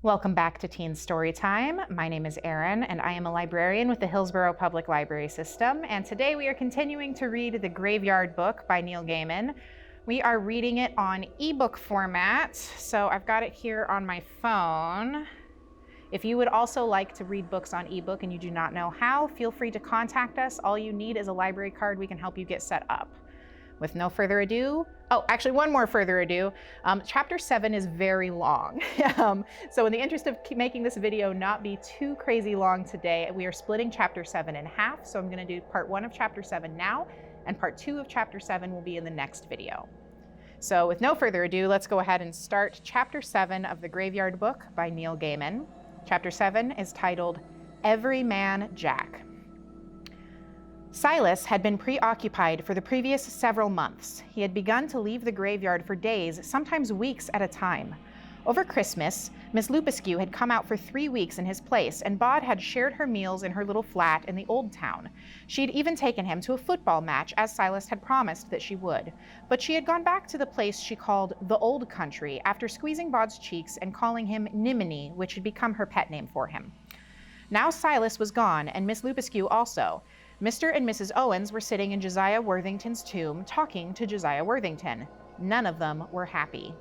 Welcome back to Teen Storytime. My name is Aryn, and I am a librarian with the Hillsborough Public Library System. And today we are continuing to read The Graveyard Book by Neil Gaiman. We are reading it on ebook format, so I've got it here on my phone. If you would also like to read books on ebook and you do not know how, feel free to contact us. All you need is a library card. We can help you get set up. With no further ado, actually one more further ado, chapter 7 is very long. So in the interest of making this video not be too crazy long today, we are splitting chapter 7 in half. So I'm gonna do part 1 of chapter 7 now, and part 2 of chapter 7 will be in the next video. So with no further ado, let's go ahead and start chapter 7 of The Graveyard Book by Neil Gaiman. Chapter 7 is titled, Every Man Jack. Silas had been preoccupied for the previous several months. He had begun to leave the graveyard for days, sometimes weeks at a time. Over Christmas, Miss Lupescu had come out for 3 weeks in his place, and Bod had shared her meals in her little flat in the old town. She'd even taken him to a football match, as Silas had promised that she would. But she had gone back to the place she called the Old Country after squeezing Bod's cheeks and calling him Nimini, which had become her pet name for him. Now Silas was gone, and Miss Lupescu also. Mr. and Mrs. Owens were sitting in Josiah Worthington's tomb talking to Josiah Worthington. None of them were happy.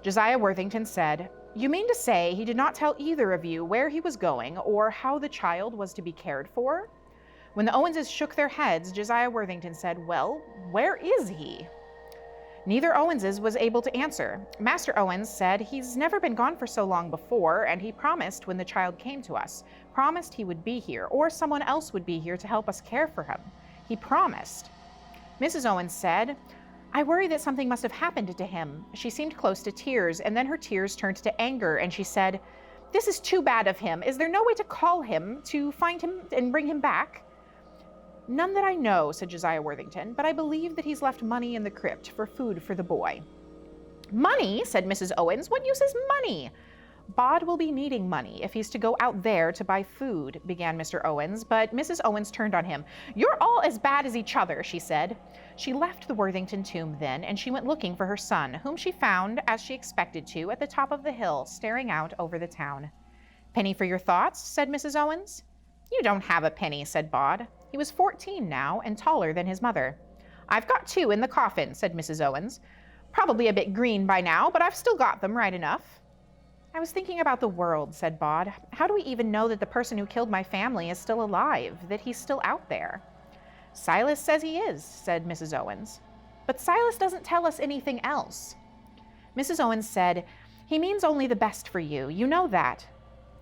Josiah Worthington said, "You mean to say he did not tell either of you where he was going or how the child was to be cared for?" When the Owenses shook their heads, Josiah Worthington said, "Well, where is he?" Neither Owenses was able to answer. Master Owens said he's never been gone for so long before, and he promised when the child came to us, promised he would be here, or someone else would be here to help us care for him. He promised. Mrs. Owens said, "I worry that something must have happened to him." She seemed close to tears, and then her tears turned to anger, and she said, "This is too bad of him. Is there no way to call him, to find him and bring him back?" "None that I know," said Josiah Worthington, "but I believe that he's left money in the crypt for food for the boy." "Money?" said Mrs. Owens. "What use is money?" "Bod will be needing money if he's to go out there to buy food," began Mr. Owens, but Mrs. Owens turned on him. "You're all as bad as each other," she said. She left the Worthington tomb then, and she went looking for her son, whom she found, as she expected to, at the top of the hill, staring out over the town. "Penny for your thoughts?" said Mrs. Owens. "You don't have a penny," said Bod. He was 14 now, and taller than his mother. "I've got 2 in the coffin," said Mrs. Owens. "Probably a bit green by now, but I've still got them right enough." "I was thinking about the world," said Bod. "How do we even know that the person who killed my family is still alive, that he's still out there?" "Silas says he is," said Mrs. Owens. "But Silas doesn't tell us anything else." Mrs. Owens said, "He means only the best for you. You know that."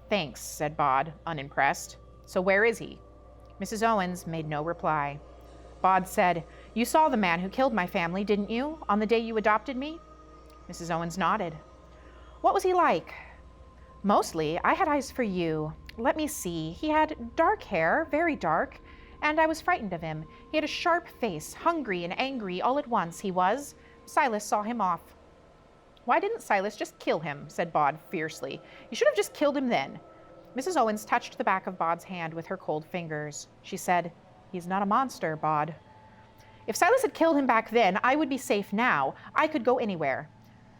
"Thanks," said Bod, unimpressed. "So where is he?" Mrs. Owens made no reply. Bod said, "You saw the man who killed my family, didn't you, on the day you adopted me?" Mrs. Owens nodded. "What was he like?" "Mostly, I had eyes for you. Let me see. He had dark hair, very dark, and I was frightened of him. He had a sharp face, hungry and angry all at once, he was. Silas saw him off." "Why didn't Silas just kill him?" said Bod fiercely. "You should have just killed him then." Mrs. Owens touched the back of Bod's hand with her cold fingers. She said, "He's not a monster, Bod." "If Silas had killed him back then, I would be safe now. I could go anywhere."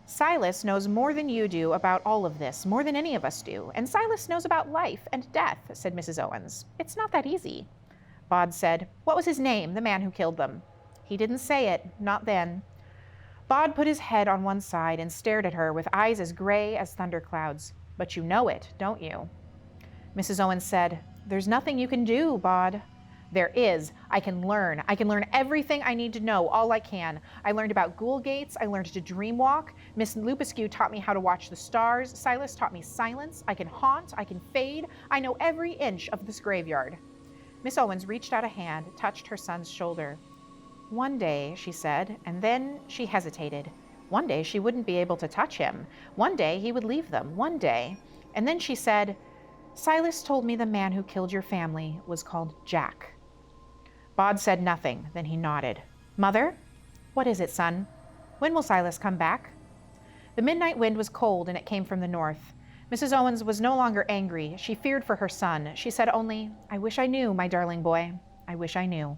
"Silas knows more than you do about all of this, more than any of us do. And Silas knows about life and death," said Mrs. Owens. "It's not that easy." Bod said, "What was his name, the man who killed them?" "He didn't say it, not then." Bod put his head on one side and stared at her with eyes as gray as thunderclouds. "But you know it, don't you?" Mrs. Owens said, "There's nothing you can do, Bod." "There is. I can learn. I can learn everything I need to know, all I can. I learned about ghoul gates. I learned to dream walk. Miss Lupescu taught me how to watch the stars. Silas taught me silence. I can haunt. I can fade. I know every inch of this graveyard." Miss Owens reached out a hand, touched her son's shoulder. "One day," she said, and then she hesitated. One day she wouldn't be able to touch him. One day he would leave them. One day. And then she said, "Silas told me the man who killed your family was called Jack." Bod said nothing, then he nodded. "Mother?" "What is it, son?" "When will Silas come back?" The midnight wind was cold, and it came from the north. Mrs. Owens was no longer angry. She feared for her son. She said only, "I wish I knew, my darling boy. I wish I knew."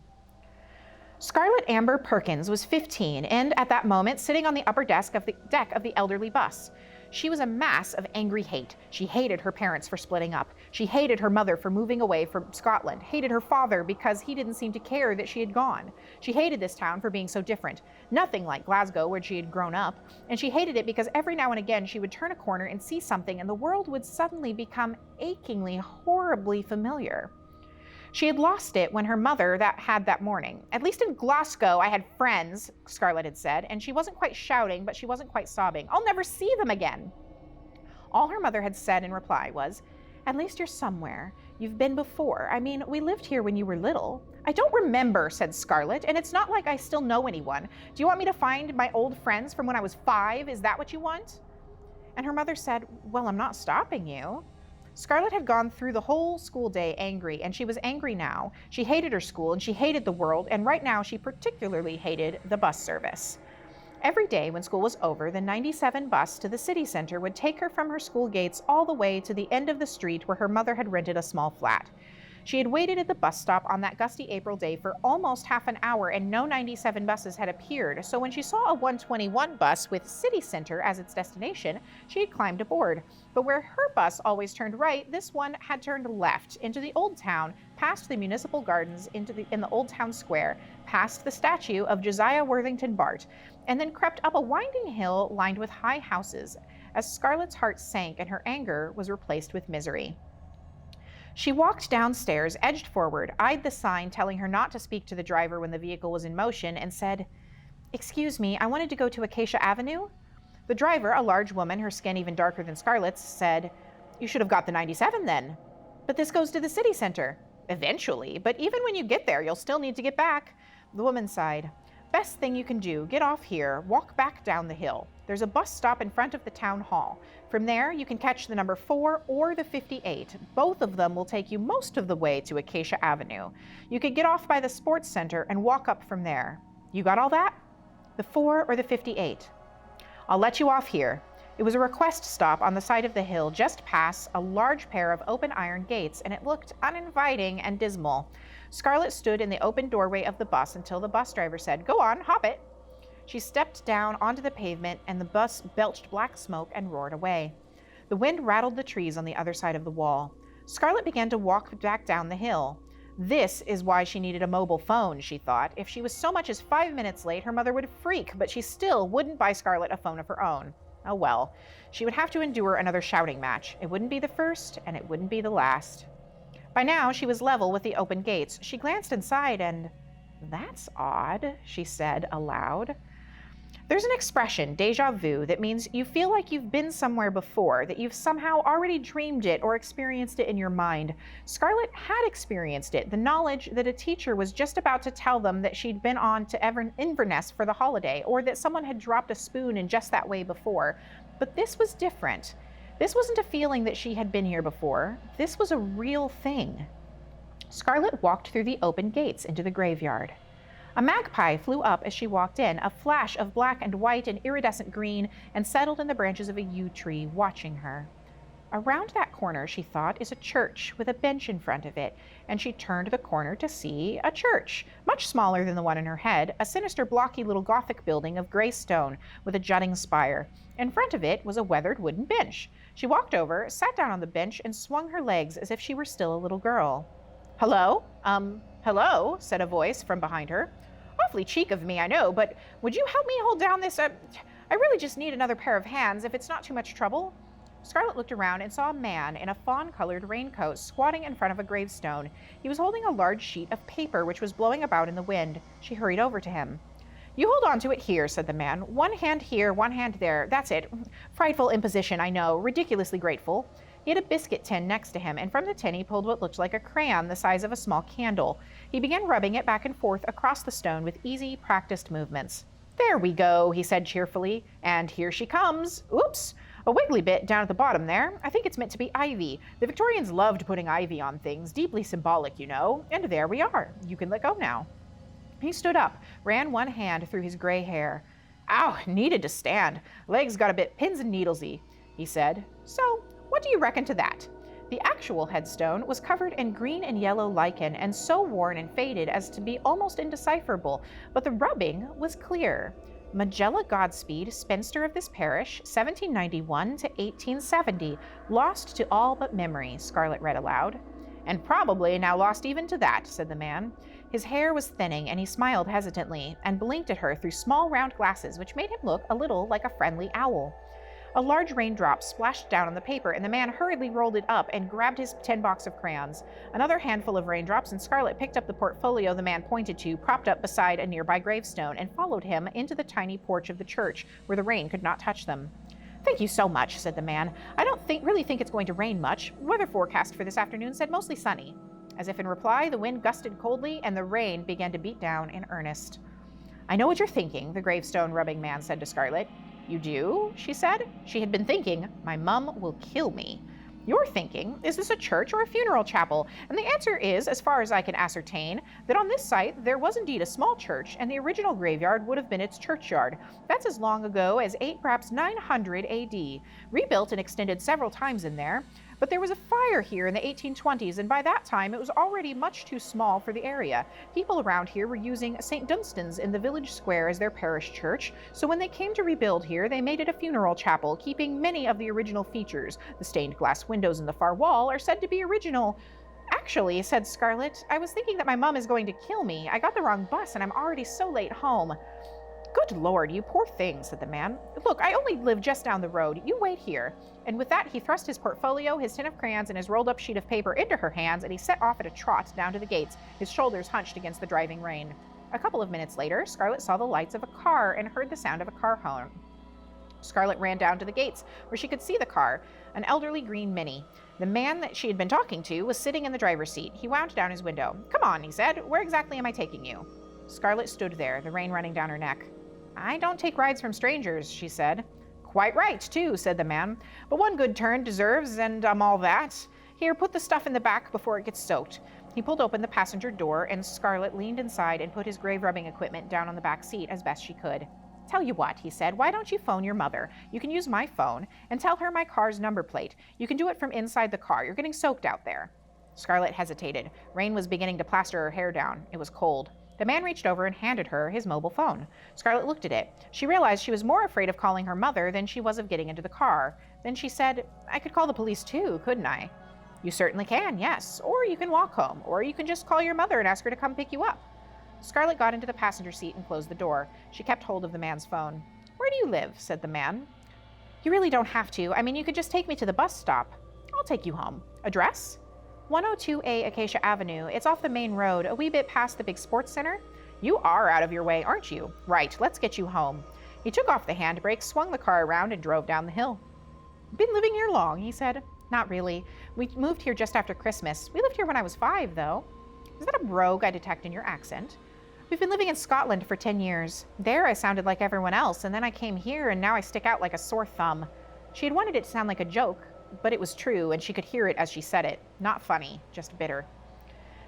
Scarlett Amber Perkins was 15 and, at that moment, sitting on the upper deck of the elderly bus. She was a mass of angry hate. She hated her parents for splitting up. She hated her mother for moving away from Scotland, hated her father because he didn't seem to care that she had gone. She hated this town for being so different, nothing like Glasgow where she had grown up, and she hated it because every now and again she would turn a corner and see something and the world would suddenly become achingly, horribly familiar. She had lost it when her mother had that morning. At least in Glasgow, I had friends, Scarlett had said, and she wasn't quite shouting, but she wasn't quite sobbing. I'll never see them again. All her mother had said in reply was, at least you're somewhere. You've been before. I mean, we lived here when you were little. I don't remember, said Scarlett, and it's not like I still know anyone. Do you want me to find my old friends from when I was 5? Is that what you want? And her mother said, well, I'm not stopping you. Scarlett had gone through the whole school day angry, and she was angry now. She hated her school, and she hated the world, and right now she particularly hated the bus service. Every day when school was over, the 97 bus to the city center would take her from her school gates all the way to the end of the street where her mother had rented a small flat. She had waited at the bus stop on that gusty April day for almost half an hour and no 97 buses had appeared, so when she saw a 121 bus with City Center as its destination, she had climbed aboard. But where her bus always turned right, this one had turned left into the Old Town, past the municipal gardens in the Old Town Square, past the statue of Josiah Worthington Bart, and then crept up a winding hill lined with high houses, as Scarlett's heart sank and her anger was replaced with misery. She walked downstairs, edged forward, eyed the sign telling her not to speak to the driver when the vehicle was in motion, and said, excuse me, I wanted to go to Acacia Avenue. The driver, a large woman, her skin even darker than Scarlett's, said, you should have got the 97 then. But this goes to the city center. Eventually, but even when you get there, you'll still need to get back. The woman sighed. Best thing you can do, get off here, walk back down the hill. There's a bus stop in front of the town hall. From there, you can catch the number 4 or the 58. Both of them will take you most of the way to Acacia Avenue. You could get off by the sports center and walk up from there. You got all that? The 4 or the 58? I'll let you off here. It was a request stop on the side of the hill just past a large pair of open iron gates, and it looked uninviting and dismal. Scarlett stood in the open doorway of the bus until the bus driver said, go on, hop it. She stepped down onto the pavement and the bus belched black smoke and roared away. The wind rattled the trees on the other side of the wall. Scarlett began to walk back down the hill. This is why she needed a mobile phone, she thought. If she was so much as 5 minutes late, her mother would freak, but she still wouldn't buy Scarlett a phone of her own. Oh well, she would have to endure another shouting match. It wouldn't be the first, and it wouldn't be the last. By now, she was level with the open gates. She glanced inside and, that's odd, she said aloud. There's an expression, déjà vu, that means you feel like you've been somewhere before, that you've somehow already dreamed it or experienced it in your mind. Scarlett had experienced it, the knowledge that a teacher was just about to tell them that she'd been on to Inverness for the holiday, or that someone had dropped a spoon in just that way before. But this was different. This wasn't a feeling that she had been here before. This was a real thing. Scarlett walked through the open gates into the graveyard. A magpie flew up as she walked in, a flash of black and white and iridescent green, and settled in the branches of a yew tree, watching her. Around that corner, she thought, is a church with a bench in front of it, and she turned the corner to see a church, much smaller than the one in her head, a sinister, blocky little Gothic building of gray stone with a jutting spire. In front of it was a weathered wooden bench. She walked over, sat down on the bench, and swung her legs as if she were still a little girl. Hello? Hello, said a voice from behind her. Awfully cheek of me, I know, but would you help me hold down this, I really just need another pair of hands if it's not too much trouble. Scarlett looked around and saw a man in a fawn-colored raincoat squatting in front of a gravestone. He was holding a large sheet of paper which was blowing about in the wind. She hurried over to him. You hold on to it here, said the man. One hand here, one hand there. That's it. Frightful imposition, I know. Ridiculously grateful. He had a biscuit tin next to him, and from the tin he pulled what looked like a crayon the size of a small candle. He began rubbing it back and forth across the stone with easy, practiced movements. There we go, he said cheerfully. And here she comes. Oops! A wiggly bit down at the bottom there. I think it's meant to be ivy. The Victorians loved putting ivy on things, deeply symbolic, you know. And there we are. You can let go now. He stood up, ran one hand through his gray hair. Ow, needed to stand. Legs got a bit pins and needlesy, he said. So, what do you reckon to that? The actual headstone was covered in green and yellow lichen and so worn and faded as to be almost indecipherable, but the rubbing was clear. Magella Godspeed, spinster of this parish, 1791 to 1870, lost to all but memory, Scarlett read aloud. And probably now lost even to that, said the man. His hair was thinning, and he smiled hesitantly, and blinked at her through small round glasses, which made him look a little like a friendly owl. A large raindrop splashed down on the paper, and the man hurriedly rolled it up and grabbed his tin box of crayons. Another handful of raindrops, and Scarlett picked up the portfolio the man pointed to, propped up beside a nearby gravestone, and followed him into the tiny porch of the church, where the rain could not touch them. Thank you so much, said the man. I don't really think it's going to rain much. Weather forecast for this afternoon said mostly sunny. As if in reply, the wind gusted coldly, and the rain began to beat down in earnest. I know what you're thinking, the gravestone-rubbing man said to Scarlett. You do? She said. She had been thinking, my mum will kill me. You're thinking, is this a church or a funeral chapel? And the answer is, as far as I can ascertain, that on this site there was indeed a small church, and the original graveyard would have been its churchyard. That's as long ago as 900 AD. Rebuilt and extended several times in there. But there was a fire here in the 1820s, and by that time it was already much too small for the area. People around here were using St. Dunstan's in the village square as their parish church, so when they came to rebuild here, they made it a funeral chapel, keeping many of the original features. The stained glass windows in the far wall are said to be original. Actually, said Scarlett, I was thinking that my mum is going to kill me. I got the wrong bus, and I'm already so late home. Good Lord, you poor thing, said the man. Look, I only live just down the road. You wait here. And with that, he thrust his portfolio, his tin of crayons, and his rolled-up sheet of paper into her hands, and he set off at a trot down to the gates, his shoulders hunched against the driving rain. A couple of minutes later, Scarlett saw the lights of a car and heard the sound of a car horn. Scarlett ran down to the gates, where she could see the car, an elderly green Mini. The man that she had been talking to was sitting in the driver's seat. He wound down his window. Come on, he said. Where exactly am I taking you? Scarlett stood there, the rain running down her neck. I don't take rides from strangers, she said. Quite right, too, said the man. But one good turn deserves, and all that. Here, put the stuff in the back before it gets soaked. He pulled open the passenger door, and Scarlett leaned inside and put his grave-rubbing equipment down on the back seat as best she could. Tell you what, he said, why don't you phone your mother? You can use my phone, and tell her my car's number plate. You can do it from inside the car. You're getting soaked out there. Scarlett hesitated. Rain was beginning to plaster her hair down. It was cold. The man reached over and handed her his mobile phone. Scarlett looked at it. She realized she was more afraid of calling her mother than she was of getting into the car. Then she said, I could call the police too, couldn't I? You certainly can, yes. Or you can walk home. Or you can just call your mother and ask her to come pick you up. Scarlett got into the passenger seat and closed the door. She kept hold of the man's phone. Where do you live? Said the man. You really don't have to. I mean, you could just take me to the bus stop. I'll take you home. Address? 102A Acacia Avenue. It's off the main road, a wee bit past the big sports center. You are out of your way, aren't you? Right, let's get you home. He took off the handbrake, swung the car around, and drove down the hill. Been living here long, he said. Not really. We moved here just after Christmas. We lived here when I was 5, though. Is that a brogue I detect in your accent? We've been living in Scotland for 10 years. There I sounded like everyone else, and then I came here, and now I stick out like a sore thumb. She had wanted it to sound like a joke, but it was true, and she could hear it as she said it. Not funny, just bitter.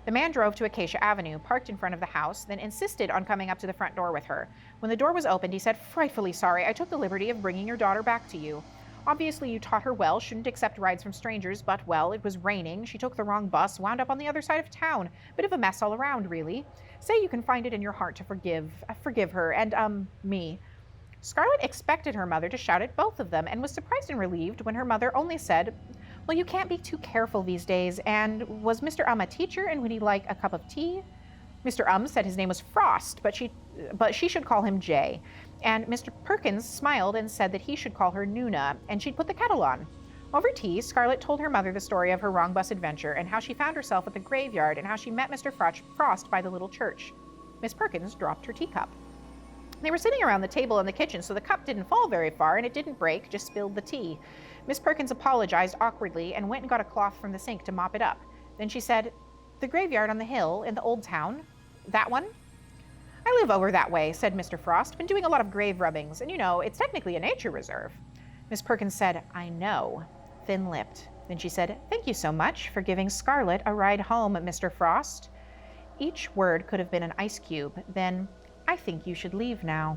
The man drove to Acacia Avenue, parked in front of the house, then insisted on coming up to the front door with her. When the door was opened, he said, Frightfully sorry, I took the liberty of bringing your daughter back to you. Obviously, you taught her well, shouldn't accept rides from strangers, but, well, it was raining, she took the wrong bus, wound up on the other side of town. Bit of a mess all around, really. Say you can find it in your heart to forgive her, and, me. Scarlett expected her mother to shout at both of them and was surprised and relieved when her mother only said, Well, you can't be too careful these days, and was Mr. a teacher, and would he like a cup of tea? Mr. said his name was Frost, but she should call him Jay, and Mr. Perkins smiled and said that he should call her Nuna, and she'd put the kettle on. Over tea, Scarlett told her mother the story of her wrong bus adventure and how she found herself at the graveyard and how she met Mr. Frost by the little church. Miss Perkins dropped her teacup. They were sitting around the table in the kitchen, so the cup didn't fall very far, and it didn't break, just spilled the tea. Miss Perkins apologized awkwardly and went and got a cloth from the sink to mop it up. Then she said, The graveyard on the hill in the old town? That one? I live over that way, said Mr. Frost. Been doing a lot of grave rubbings, and it's technically a nature reserve. Miss Perkins said, I know, thin-lipped. Then she said, Thank you so much for giving Scarlett a ride home, Mr. Frost. Each word could have been an ice cube. Then, I think you should leave now.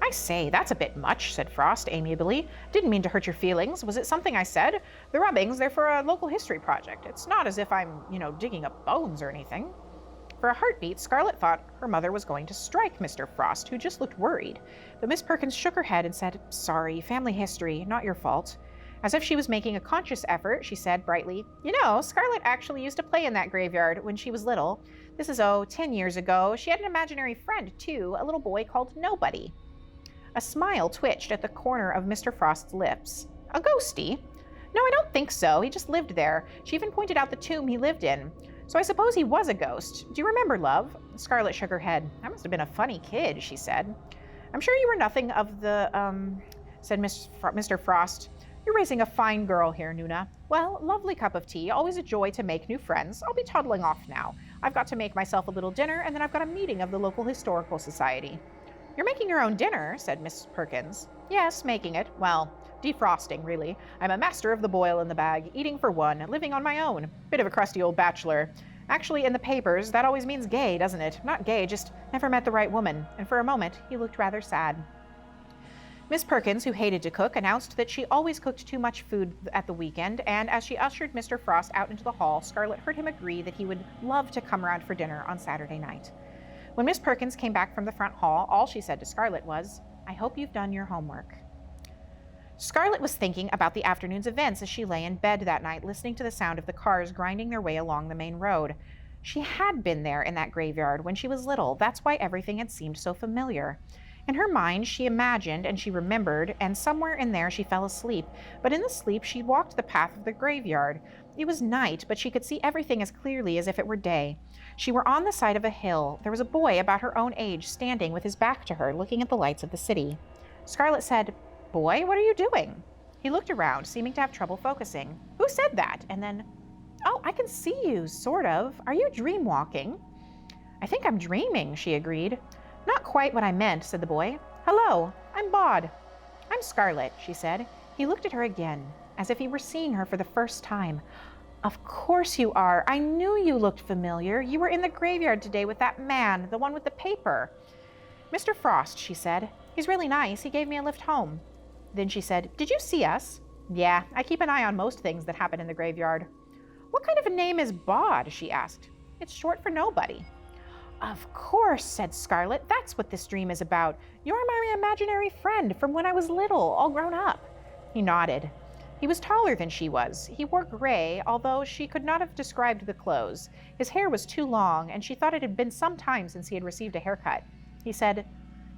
I say, that's a bit much, said Frost amiably. Didn't mean to hurt your feelings. Was it something I said? The rubbings, they're for a local history project. It's not as if I'm, digging up bones or anything. For a heartbeat, Scarlett thought her mother was going to strike Mr. Frost, who just looked worried. But Miss Perkins shook her head and said, "Sorry, family history, not your fault." As if she was making a conscious effort, she said brightly, "You know, Scarlett actually used to play in that graveyard when she was little. This is, 10 years ago. She had an imaginary friend, too, a little boy called Nobody." A smile twitched at the corner of Mr. Frost's lips. "A ghosty?" "No, I don't think so. He just lived there. She even pointed out the tomb he lived in. So I suppose he was a ghost. Do you remember, love?" Scarlett shook her head. "I must have been a funny kid," she said. "I'm sure you were nothing of the, said Mr. Frost. "You're raising a fine girl here, Nuna. Well, lovely cup of tea. Always a joy to make new friends. I'll be toddling off now. I've got to make myself a little dinner, and then I've got a meeting of the local historical society." "You're making your own dinner," said Miss Perkins. "Yes, making it. Well, defrosting, really. I'm a master of the boil in the bag, eating for one, living on my own. Bit of a crusty old bachelor. Actually, in the papers, that always means gay, doesn't it? Not gay, just never met the right woman." And for a moment, he looked rather sad. Miss Perkins, who hated to cook, announced that she always cooked too much food at the weekend, and as she ushered Mr. Frost out into the hall, Scarlett heard him agree that he would love to come round for dinner on Saturday night. When Miss Perkins came back from the front hall, all she said to Scarlett was, "I hope you've done your homework." Scarlett was thinking about the afternoon's events as she lay in bed that night, listening to the sound of the cars grinding their way along the main road. She had been there in that graveyard when she was little. That's why everything had seemed so familiar. In her mind, she imagined and she remembered, and somewhere in there she fell asleep. But in the sleep, she walked the path of the graveyard. It was night, but she could see everything as clearly as if it were day. She were on the side of a hill. There was a boy about her own age standing with his back to her, looking at the lights of the city. Scarlett said, "Boy, what are you doing?" He looked around, seeming to have trouble focusing. "Who said that?" And then, "Oh, I can see you, sort of. Are you dream-walking?" "I think I'm dreaming," she agreed. "Not quite what I meant," said the boy. "Hello, I'm Bod." "I'm Scarlett," she said. He looked at her again, as if he were seeing her for the first time. "Of course you are. I knew you looked familiar. You were in the graveyard today with that man, the one with the paper." "Mr. Frost," she said. "He's really nice. He gave me a lift home." Then she said, "Did you see us?" "Yeah, I keep an eye on most things that happen in the graveyard." "What kind of a name is Bod?" she asked. "It's short for nobody." "Of course," said Scarlett. "That's what this dream is about. You're my imaginary friend from when I was little, all grown up." He nodded. He was taller than she was. He wore gray, although she could not have described the clothes. His hair was too long, and she thought it had been some time since he had received a haircut. He said,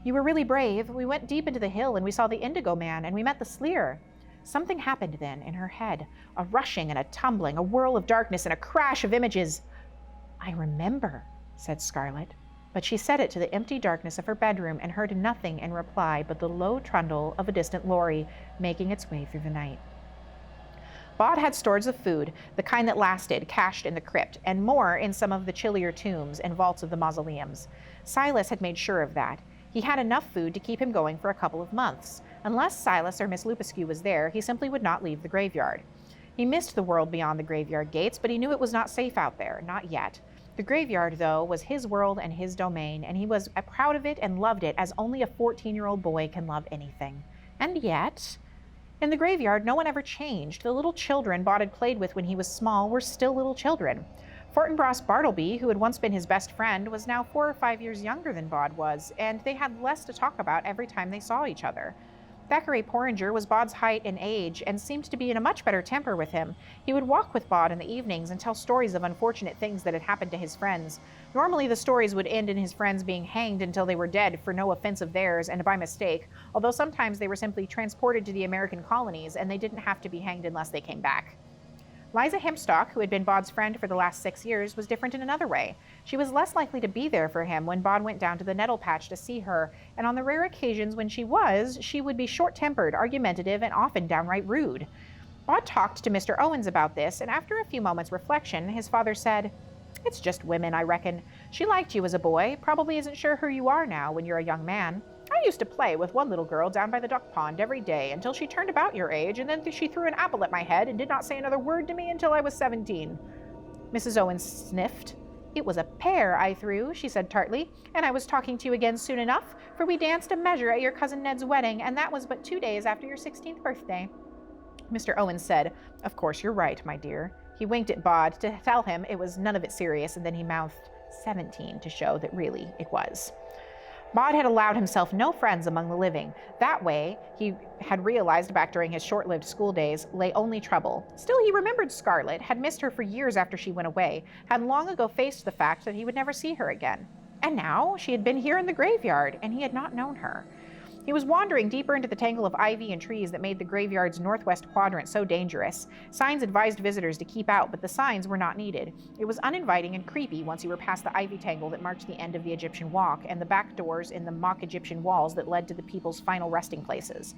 "You were really brave. We went deep into the hill, and we saw the Indigo Man, and we met the Sleer." Something happened then in her head, a rushing and a tumbling, a whirl of darkness and a crash of images. "I remember," said Scarlett. But she said it to the empty darkness of her bedroom and heard nothing in reply but the low trundle of a distant lorry making its way through the night. Bod had stores of food, the kind that lasted, cached in the crypt, and more in some of the chillier tombs and vaults of the mausoleums. Silas had made sure of that. He had enough food to keep him going for a couple of months. Unless Silas or Miss Lupescu was there, he simply would not leave the graveyard. He missed the world beyond the graveyard gates, but he knew it was not safe out there, not yet. The graveyard, though, was his world and his domain, and he was proud of it and loved it as only a 14-year-old boy can love anything. And yet, in the graveyard, no one ever changed. The little children Bod had played with when he was small were still little children. Fortinbras Bartleby, who had once been his best friend, was now 4 or 5 years younger than Bod was, and they had less to talk about every time they saw each other. Thackeray Porringer was Bod's height and age and seemed to be in a much better temper with him. He would walk with Bod in the evenings and tell stories of unfortunate things that had happened to his friends. Normally the stories would end in his friends being hanged until they were dead for no offense of theirs and by mistake, although sometimes they were simply transported to the American colonies and they didn't have to be hanged unless they came back. Liza Hempstock, who had been Bod's friend for the last 6 years, was different in another way. She was less likely to be there for him when Bod went down to the nettle patch to see her, and on the rare occasions when she would be short-tempered, argumentative, and often downright rude. Bod talked to Mr. Owens about this, and after a few moments' reflection, his father said, "It's just women, I reckon. She liked you as a boy, probably isn't sure who you are now when you're a young man. I used to play with one little girl down by the duck pond every day until she turned about your age, and then she threw an apple at my head and did not say another word to me until I was 17. Mrs. Owens sniffed. "It was a pear I threw," she said tartly, "and I was talking to you again soon enough, for we danced a measure at your cousin Ned's wedding, and that was but 2 days after your 16th birthday. Mr. Owens said, "Of course you're right, my dear." He winked at Bod to tell him it was none of it serious, and then he mouthed, 17 to show that really it was. Maud had allowed himself no friends among the living. That way, he had realized back during his short-lived school days, lay only trouble. Still, he remembered Scarlett, had missed her for years after she went away, had long ago faced the fact that he would never see her again. And now, she had been here in the graveyard, and he had not known her. He was wandering deeper into the tangle of ivy and trees that made the graveyard's northwest quadrant so dangerous. Signs advised visitors to keep out, but the signs were not needed. It was uninviting and creepy once you were past the ivy tangle that marked the end of the Egyptian walk and the back doors in the mock Egyptian walls that led to the people's final resting places.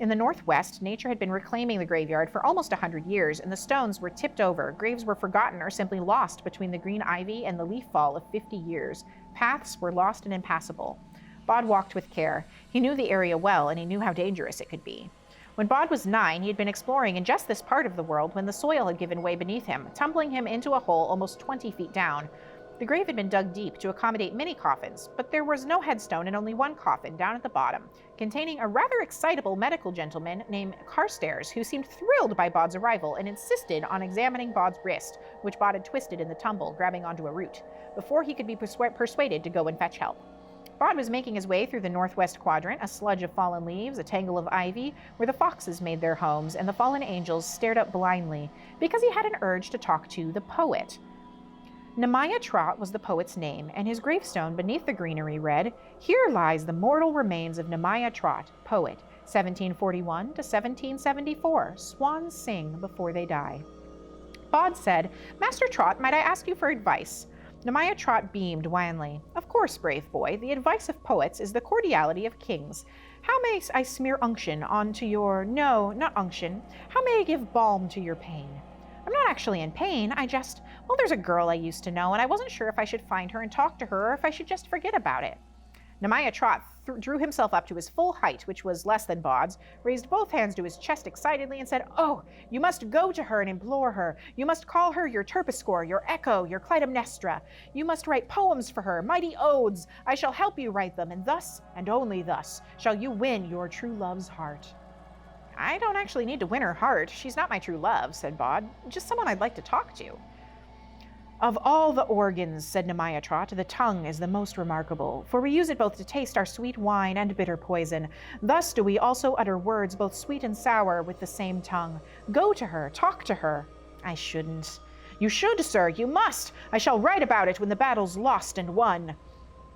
In the northwest, nature had been reclaiming the graveyard for almost 100 years, and the stones were tipped over, graves were forgotten or simply lost between the green ivy and the leaf fall of 50 years. Paths were lost and impassable. Bod walked with care. He knew the area well, and he knew how dangerous it could be. When Bod was 9, he had been exploring in just this part of the world when the soil had given way beneath him, tumbling him into a hole almost 20 feet down. The grave had been dug deep to accommodate many coffins, but there was no headstone and only one coffin down at the bottom, containing a rather excitable medical gentleman named Carstairs, who seemed thrilled by Bod's arrival and insisted on examining Bod's wrist, which Bod had twisted in the tumble, grabbing onto a root, before he could be persuaded to go and fetch help. Bod was making his way through the northwest quadrant, a sludge of fallen leaves, a tangle of ivy, where the foxes made their homes and the fallen angels stared up blindly, because he had an urge to talk to the poet. Nehemiah Trott was the poet's name, and his gravestone beneath the greenery read, "Here lies the mortal remains of Nehemiah Trott, poet, 1741 to 1774. Swans sing before they die." Bod said, "Master Trott, might I ask you for advice?" Nehemiah Trott beamed wanly. "Of course, brave boy. The advice of poets is the cordiality of kings. How may I smear unction onto your... No, not unction. How may I give balm to your pain? I'm not actually in pain. Well, there's a girl I used to know, and I wasn't sure if I should find her and talk to her or if I should just forget about it." Nehemiah Trott drew himself up to his full height, which was less than Bod's, raised both hands to his chest excitedly, and said, "Oh, you must go to her and implore her. You must call her your Terpsichore, your Echo, your Clytemnestra. You must write poems for her, mighty odes. I shall help you write them, and thus, and only thus, shall you win your true love's heart." "I don't actually need to win her heart. She's not my true love," said Bod. "Just someone I'd like to talk to." "Of all the organs," said Nehemiah Trott, "the tongue is the most remarkable, for we use it both to taste our sweet wine and bitter poison. Thus do we also utter words both sweet and sour with the same tongue. Go to her, talk to her." "I shouldn't." "You should, sir, you must. I shall write about it when the battle's lost and won."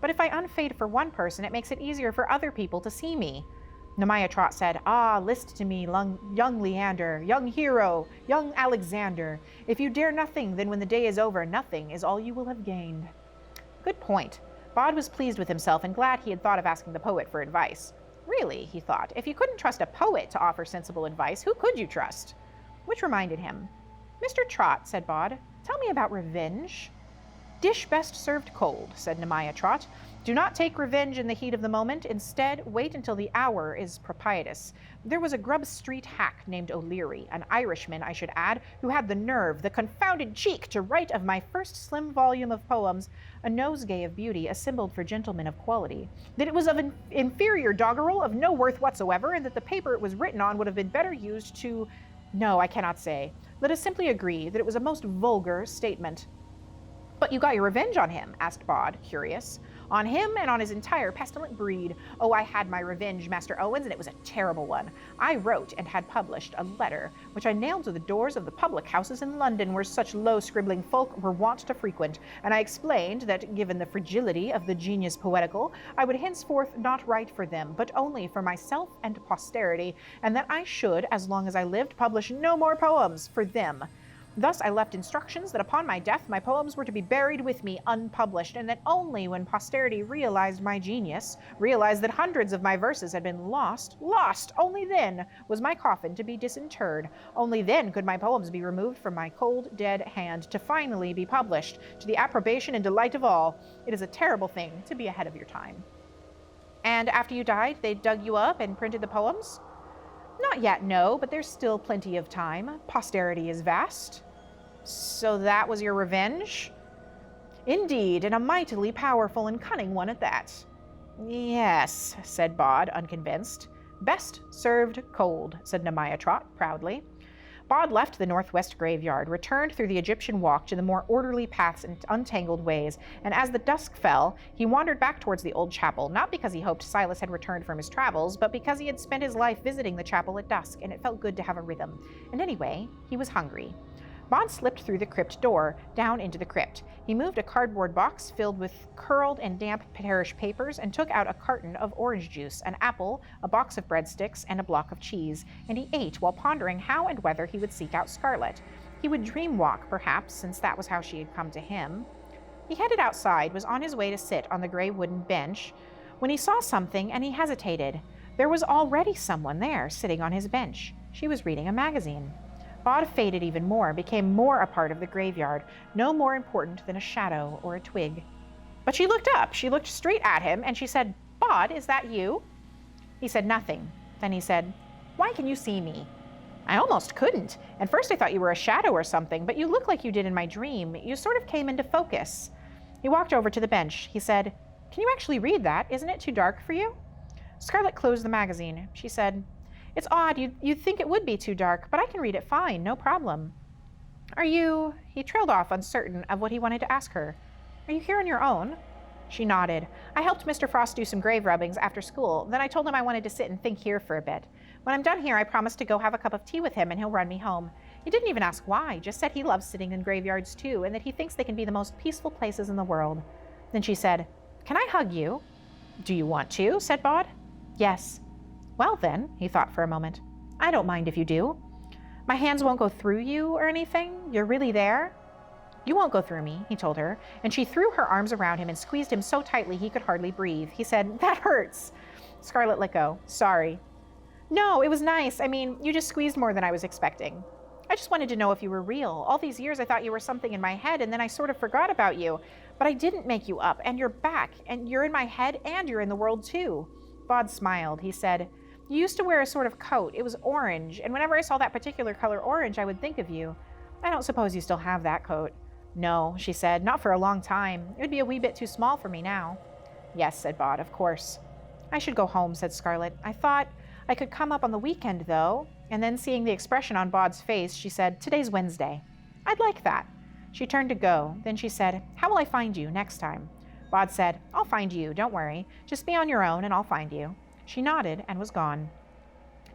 "But if I unfade for one person, it makes it easier for other people to see me." Nehemiah Trott said, "Ah, list to me, young Leander, young hero, young Alexander. If you dare nothing, then when the day is over, nothing is all you will have gained." Good point. Bod was pleased with himself and glad he had thought of asking the poet for advice. Really, he thought, if you couldn't trust a poet to offer sensible advice, who could you trust? Which reminded him. "Mr. Trott," said Bod, "tell me about revenge." "Dish best served cold," said Nehemiah Trott. "Do not take revenge in the heat of the moment. Instead, wait until the hour is propitious. There was a Grub Street hack named O'Leary, an Irishman, I should add, who had the nerve, the confounded cheek, to write of my first slim volume of poems, a nosegay of beauty assembled for gentlemen of quality, that it was of an inferior doggerel, of no worth whatsoever, and that the paper it was written on would have been better used to... No, I cannot say. Let us simply agree that it was a most vulgar statement." "But you got your revenge on him?" asked Bod, curious. "On him and on his entire pestilent breed. Oh, I had my revenge, Master Owens, and it was a terrible one. I wrote and had published a letter, which I nailed to the doors of the public houses in London where such low scribbling folk were wont to frequent, and I explained that, given the fragility of the genius poetical, I would henceforth not write for them, but only for myself and posterity, and that I should, as long as I lived, publish no more poems for them. Thus I left instructions that upon my death my poems were to be buried with me unpublished, and that only when posterity realized my genius, realized that hundreds of my verses had been lost, only then was my coffin to be disinterred, only then could my poems be removed from my cold, dead hand, to finally be published, to the approbation and delight of all. It is a terrible thing to be ahead of your time." "And after you died, they dug you up and printed the poems?" "Not yet, no, but there's still plenty of time. Posterity is vast." "So that was your revenge?" "Indeed, and a mightily powerful and cunning one at that." "Yes," said Bod, unconvinced. "Best served cold," said Nehemiah Trott proudly. Bod left the northwest graveyard, returned through the Egyptian walk to the more orderly paths and untangled ways, and as the dusk fell, he wandered back towards the old chapel, not because he hoped Silas had returned from his travels, but because he had spent his life visiting the chapel at dusk, and it felt good to have a rhythm. And anyway, he was hungry. Bod slipped through the crypt door, down into the crypt. He moved a cardboard box filled with curled and damp parish papers and took out a carton of orange juice, an apple, a box of breadsticks, and a block of cheese, and he ate while pondering how and whether he would seek out Scarlett. He would dream walk, perhaps, since that was how she had come to him. He headed outside, was on his way to sit on the gray wooden bench, when he saw something and he hesitated. There was already someone there, sitting on his bench. She was reading a magazine. Bod faded even more, became more a part of the graveyard, no more important than a shadow or a twig. But she looked up, she looked straight at him, and she said, "Bod, is that you?" He said nothing. Then he said, "Why can you see me?" "I almost couldn't. At first I thought you were a shadow or something, but you look like you did in my dream. You sort of came into focus." He walked over to the bench. He said, "Can you actually read that? Isn't it too dark for you?" Scarlett closed the magazine. She said, "It's odd, you'd think it would be too dark, but I can read it fine, no problem." "Are you—" He trailed off, uncertain of what he wanted to ask her. "Are you here on your own?" She nodded. "I helped Mr. Frost do some grave rubbings after school. Then I told him I wanted to sit and think here for a bit. When I'm done here, I promised to go have a cup of tea with him and he'll run me home. He didn't even ask why, just said he loves sitting in graveyards too and that he thinks they can be the most peaceful places in the world." Then she said, "Can I hug you?" "Do you want to?" said Bod. "Yes." "Well then," he thought for a moment, "I don't mind if you do. My hands won't go through you or anything? You're really there?" "You won't go through me," he told her, and she threw her arms around him and squeezed him so tightly he could hardly breathe. He said, "That hurts." Scarlett let go. "Sorry." "No, it was nice. I mean, you just squeezed more than I was expecting. I just wanted to know if you were real. All these years I thought you were something in my head, and then I sort of forgot about you. But I didn't make you up, and you're back, and you're in my head, and you're in the world too." Bod smiled. He said, "You used to wear a sort of coat. It was orange, and whenever I saw that particular color orange, I would think of you. I don't suppose you still have that coat." "No," she said, "not for a long time. It would be a wee bit too small for me now." "Yes," said Bod, "of course." "I should go home," said Scarlett. "I thought I could come up on the weekend, though." And then seeing the expression on Bod's face, she said, "Today's Wednesday." "I'd like that." She turned to go. Then she said, "How will I find you next time?" Bod said, "I'll find you, don't worry. Just be on your own and I'll find you." She nodded and was gone.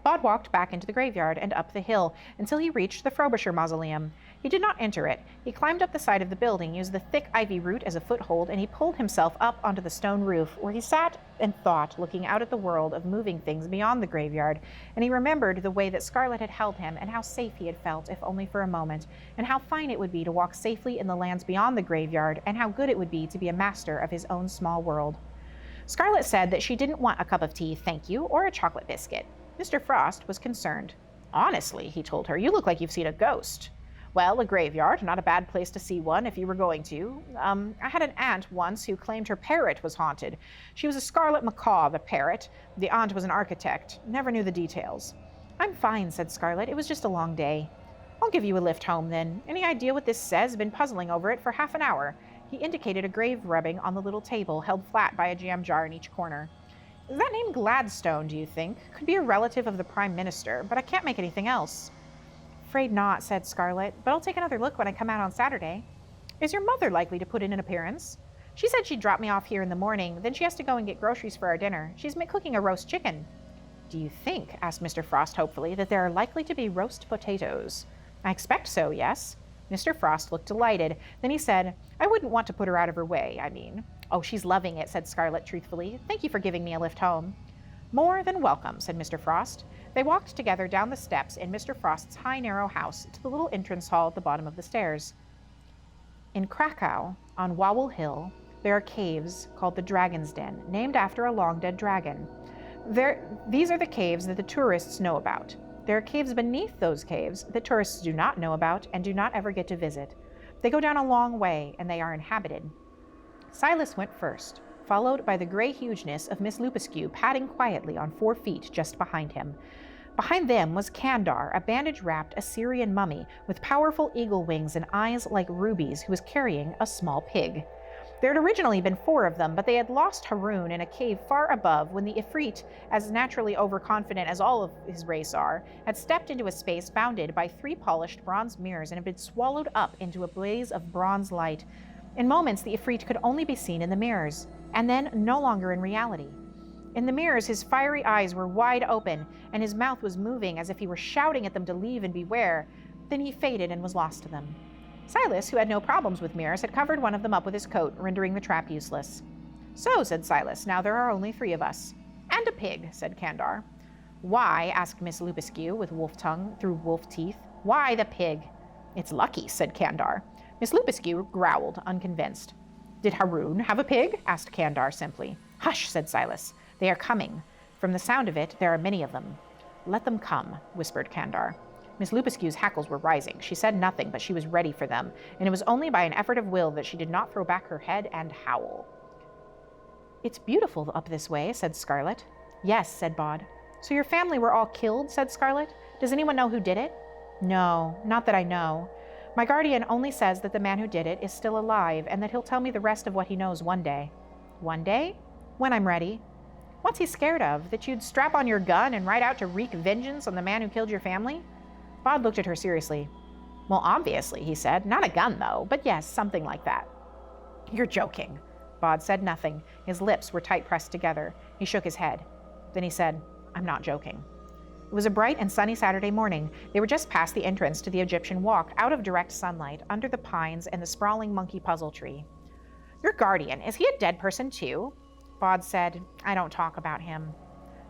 Bod walked back into the graveyard and up the hill until he reached the Frobisher mausoleum. He did not enter it. He climbed up the side of the building, used the thick ivy root as a foothold, and he pulled himself up onto the stone roof, where he sat and thought, looking out at the world of moving things beyond the graveyard, and he remembered the way that Scarlett had held him, and how safe he had felt, if only for a moment, and how fine it would be to walk safely in the lands beyond the graveyard, and how good it would be to be a master of his own small world. Scarlett said that she didn't want a cup of tea, thank you, or a chocolate biscuit. Mr. Frost was concerned. "Honestly," he told her, "you look like you've seen a ghost." "Well, a graveyard, not a bad place to see one if you were going to. I had an aunt once who claimed her parrot was haunted. She was a scarlet macaw, the parrot. The aunt was an architect. Never knew the details." "I'm fine," said Scarlett. "It was just a long day." "I'll give you a lift home, then. Any idea what this says? Been puzzling over it for half an hour." He indicated a grave rubbing on the little table, held flat by a jam jar in each corner. "Is that name Gladstone, do you think? Could be a relative of the Prime Minister, but I can't make anything else." "Afraid not," said Scarlett, "but I'll take another look when I come out on Saturday." "Is your mother likely to put in an appearance?" "She said she'd drop me off here in the morning, then she has to go and get groceries for our dinner. She's cooking a roast chicken." "Do you think," asked Mr. Frost hopefully, "that there are likely to be roast potatoes?" "I expect so, yes." Mr. Frost looked delighted. Then he said, "I wouldn't want to put her out of her way, I mean." "Oh, she's loving it," said Scarlett truthfully. "Thank you for giving me a lift home." "More than welcome," said Mr. Frost. They walked together down the steps in Mr. Frost's high, narrow house to the little entrance hall at the bottom of the stairs. In Krakow, on Wawel Hill, there are caves called the Dragon's Den, named after a long-dead dragon. These are the caves that the tourists know about. There are caves beneath those caves that tourists do not know about and do not ever get to visit. They go down a long way, and they are inhabited. Silas went first, followed by the gray hugeness of Miss Lupescu padding quietly on 4 feet just behind him. Behind them was Kandar, a bandage-wrapped Assyrian mummy with powerful eagle wings and eyes like rubies, who was carrying a small pig. There had originally been 4 of them, but they had lost Aryn in a cave far above when the Ifrit, as naturally overconfident as all of his race are, had stepped into a space bounded by 3 polished bronze mirrors and had been swallowed up into a blaze of bronze light. In moments, the Ifrit could only be seen in the mirrors, and then no longer in reality. In the mirrors, his fiery eyes were wide open, and his mouth was moving as if he were shouting at them to leave and beware. Then he faded and was lost to them. Silas, who had no problems with mirrors, had covered one of them up with his coat, rendering the trap useless. "So," said Silas, "now there are only 3 of us." "And a pig," said Kandar. "Why?" asked Miss Lupescu, with wolf tongue through wolf teeth. "Why the pig?" "It's lucky," said Kandar. Miss Lupescu growled, unconvinced. "Did Aryn have a pig?" asked Kandar simply. "Hush," said Silas. "They are coming. From the sound of it, there are many of them." "Let them come," whispered Kandar. Miss Lupescu's hackles were rising. She said nothing, but she was ready for them, and it was only by an effort of will that she did not throw back her head and howl. "It's beautiful up this way," said Scarlett. "Yes," said Bod. "So your family were all killed?" said Scarlett. "Does anyone know who did it?" "No, not that I know. My guardian only says that the man who did it is still alive, and that he'll tell me the rest of what he knows one day." "One day?" "When I'm ready." "What's he scared of? That you'd strap on your gun and ride out to wreak vengeance on the man who killed your family?" Bod looked at her seriously. "Well, obviously," he said. "Not a gun, though, but yes, something like that." "You're joking." Bod said nothing. His lips were tight pressed together. He shook his head. Then he said, "I'm not joking." It was a bright and sunny Saturday morning. They were just past the entrance to the Egyptian walk, out of direct sunlight, under the pines and the sprawling monkey puzzle tree. "Your guardian, is he a dead person too?" Bod said, "I don't talk about him."